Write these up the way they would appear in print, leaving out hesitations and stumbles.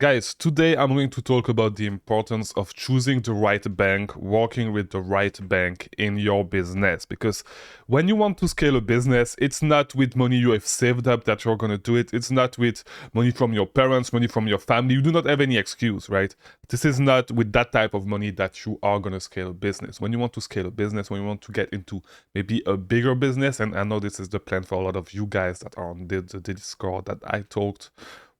Guys, today I'm going to talk about the importance of choosing the right bank, working with the right bank in your business. Because when you want to scale a business, it's not with money you have saved up that you're going to do it. It's not with money from your parents, money from your family. You do not have any excuse, right? This is not with that type of money that you are going to scale a business. When you want to scale a business, when you want to get into maybe a bigger business, and I know this is the plan for a lot of you guys that are on the Discord that I talked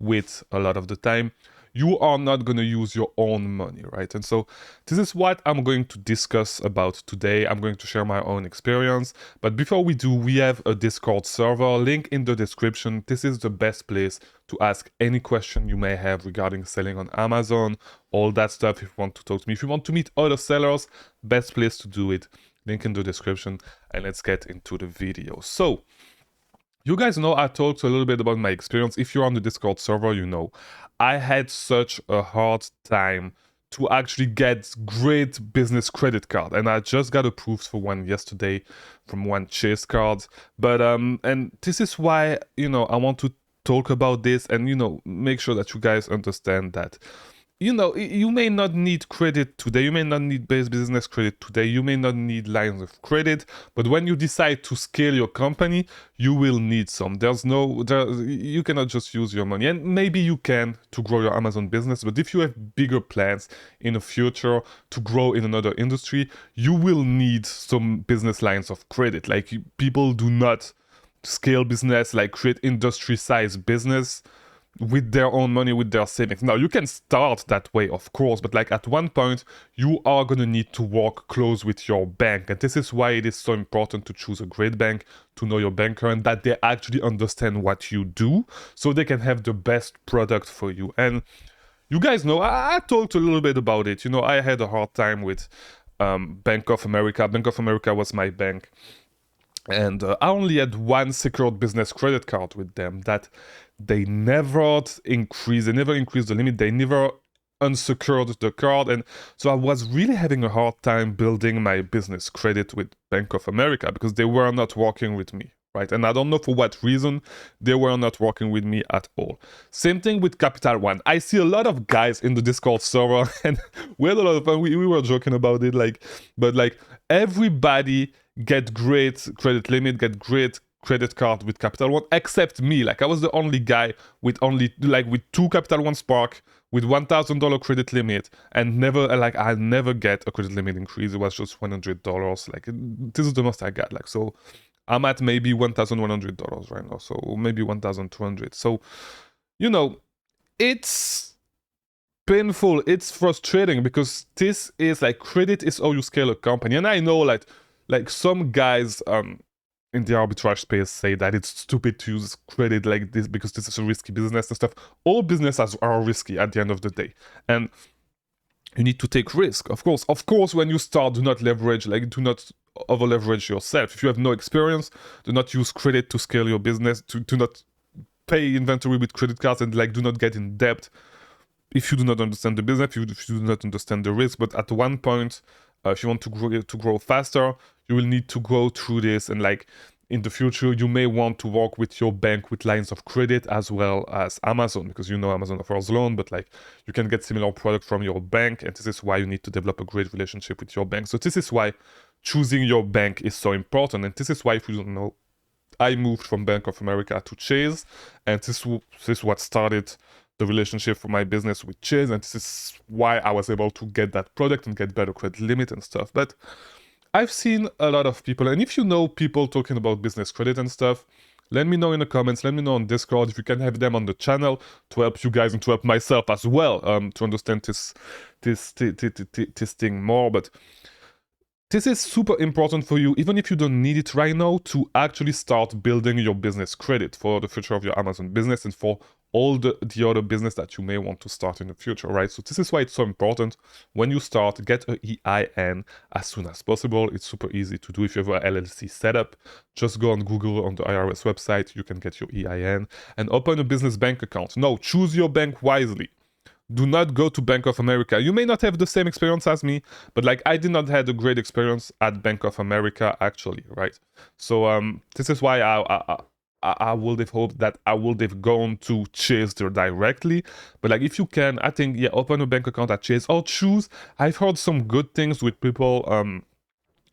with a lot of the time, you are not going to use your own money, right? And so this is what I'm going to discuss about today. I'm going to share my own experience. But before we do, we have a Discord server, link in the description. This is the best place to ask any question you may have regarding selling on Amazon, all that stuff. If you want to talk to me, if you want to meet other sellers, best place to do it. Link in the description, and let's get into the video. So you guys know I talked a little bit about my experience. If you're on the Discord server, you know I had such a hard time to actually get great business credit card, and I just got approved for one yesterday from one Chase card. But and this is why I want to talk about this and make sure that you guys understand that you may not need credit today, you may not need base business credit today, you may not need lines of credit, but when you decide to scale your company, you will need some. You cannot just use your money, and maybe you can to grow your Amazon business, but if you have bigger plans in the future to grow in another industry, you will need some business lines of credit. Like, people do not scale business, like create industry size business with their own money, with their savings. Now, you can start that way, of course, but like at one point, you are going to need to work close with your bank. And this is why it is so important to choose a great bank, to know your banker, and that they actually understand what you do so they can have the best product for you. And you guys know, I talked a little bit about it. I had a hard time with Bank of America. Bank of America was my bank. And I only had one secured business credit card with them that they never increased. They never increased the limit. They never unsecured the card. And so I was really having a hard time building my business credit with Bank of America because they were not working with me, right? And I don't know for what reason they were not working with me at all. Same thing with Capital One. I see a lot of guys in the Discord server, and we had a lot of fun. We were joking about it, but everybody get great credit limit, get great credit card with Capital One, except me. Like, I was the only guy with with two Capital One Spark, with $1,000 credit limit, and I never get a credit limit increase. It was just $100. Like, this is the most I got. Like, so I'm at maybe $1,100 right now, so maybe 1,200. So, it's painful, it's frustrating, because this is like, credit is how you scale a company. And I know, like some guys in the arbitrage space say that it's stupid to use credit like this because this is a risky business and stuff. All businesses are risky at the end of the day, and you need to take risk. Of course, when you start, do not leverage, do not over leverage yourself. If you have no experience, do not use credit to scale your business. Do not pay inventory with credit cards, and do not get in debt if you do not understand the business, if you do not understand the risk. But at one point, if you want to grow faster, you will need to go through this. And in the future, you may want to work with your bank with lines of credit as well as Amazon, because Amazon offers loan, but you can get similar product from your bank. And this is why you need to develop a great relationship with your bank. So this is why choosing your bank is so important. And this is why, if you don't know, I moved from Bank of America to Chase, and this is what started the relationship for my business with Chase, and this is why I was able to get that product and get better credit limit and stuff. But I've seen a lot of people, and if you know people talking about business credit and stuff, let me know in the comments, let me know on Discord if you can have them on the channel to help you guys and to help myself as well, to understand this thing more. But this is super important for you, even if you don't need it right now, to actually start building your business credit for the future of your Amazon business and for all the other business that you may want to start in the future, right? So this is why it's so important. When you start, get a EIN as soon as possible. It's super easy to do. If you have a LLC setup, just go on Google, on the IRS website, you can get your EIN and open a business bank account. Now, choose your bank wisely. Do not go to Bank of America. You may not have the same experience as me, but I did not have a great experience at Bank of America, actually, right? So this is why I would have hoped that I would have gone to Chase there directly. But like, if you can, I think, yeah, open a bank account at Chase or choose. I've heard some good things with people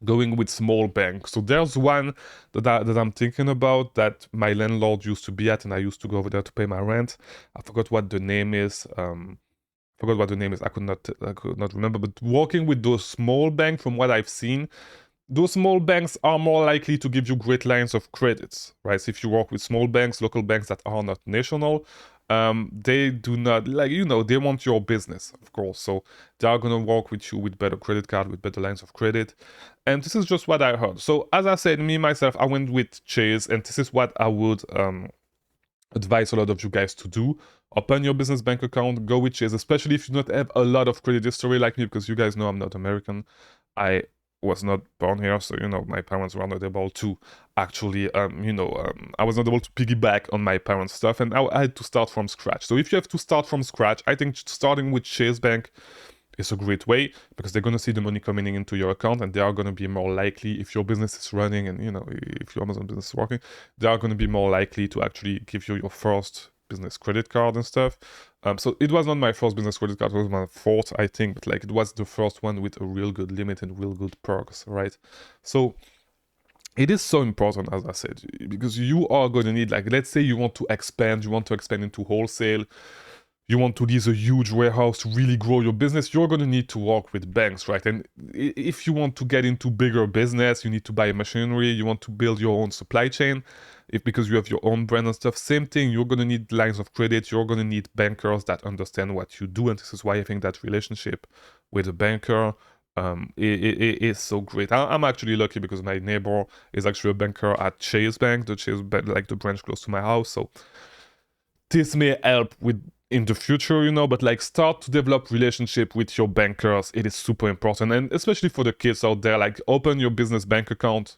going with small banks. So there's one that I'm thinking about that my landlord used to be at, and I used to go over there to pay my rent. I forgot what the name is. Forgot what the name is. I could not remember. But working with those small banks, from what I've seen, those small banks are more likely to give you great lines of credits, right? So if you work with small banks, local banks that are not national, they do not, like, they want your business, of course. So they are gonna work with you with better credit card, with better lines of credit. And this is just what I heard. So as I said, me myself, I went with Chase, and this is what I would advise a lot of you guys to do. Open your business bank account, go with Chase, especially if you don't have a lot of credit history like me, because you guys know I'm not American. I was not born here, so my parents were not able to actually I was not able to piggyback on my parents' stuff, and I had to start from scratch. So if you have to start from scratch, I think starting with Chase Bank is a great way, because they're going to see the money coming into your account, and they are going to be more likely, if your business is running and if your Amazon business is working, they are going to be more likely to actually give you your first business credit card and stuff. So it was not my first business credit card, it was my fourth, I think, but like, it was the first one with a real good limit and real good perks, right? So it is so important, as I said, because you are going to need, like, let's say you want to expand into wholesale, you want to lease a huge warehouse to really grow your business, you're going to need to work with banks, right? And if you want to get into bigger business, you need to buy machinery, you want to build your own supply chain, because you have your own brand and stuff, same thing, you're going to need lines of credit, you're going to need bankers that understand what you do. And this is why I think that relationship with a banker it is so great. I'm actually lucky, because my neighbor is actually a banker at Chase Bank, the Chase Bank, like the branch close to my house. So this may help with in the future, but like, start to develop relationship with your bankers. It is super important, and especially for the kids out there, like, open your business bank account,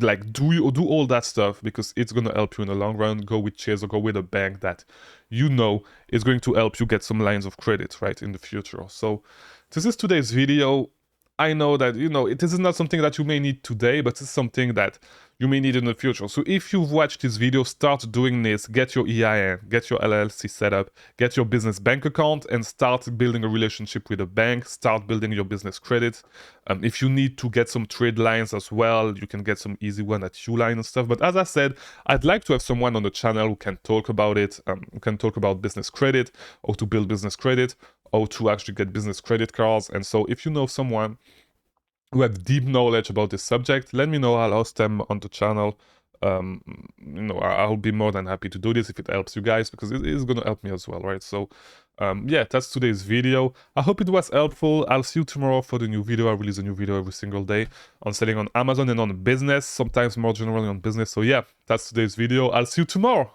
like, do all that stuff, because it's going to help you in the long run. Go with Chase or go with a bank that is going to help you get some lines of credit, right, in the future. So this is today's video. I know that this is not something that you may need today, but it's something that you may need in the future. So if you've watched this video, start doing this. Get your EIN, get your LLC set up, get your business bank account, and start building a relationship with a bank. Start building your business credit. If you need to get some trade lines as well, you can get some easy one at Uline and stuff. But as I said, I'd like to have someone on the channel who can talk about it, who can talk about business credit, or to build business credit, or to actually get business credit cards. And so if you know someone who have deep knowledge about this subject, let me know. I'll host them on the channel. I'll be more than happy to do this if it helps you guys, because it is going to help me as well, right? So yeah, that's today's video. I hope it was helpful. I'll see you tomorrow for the new video. I release a new video every single day on selling on Amazon and on business, sometimes more generally on business. So yeah, that's today's video. I'll see you tomorrow.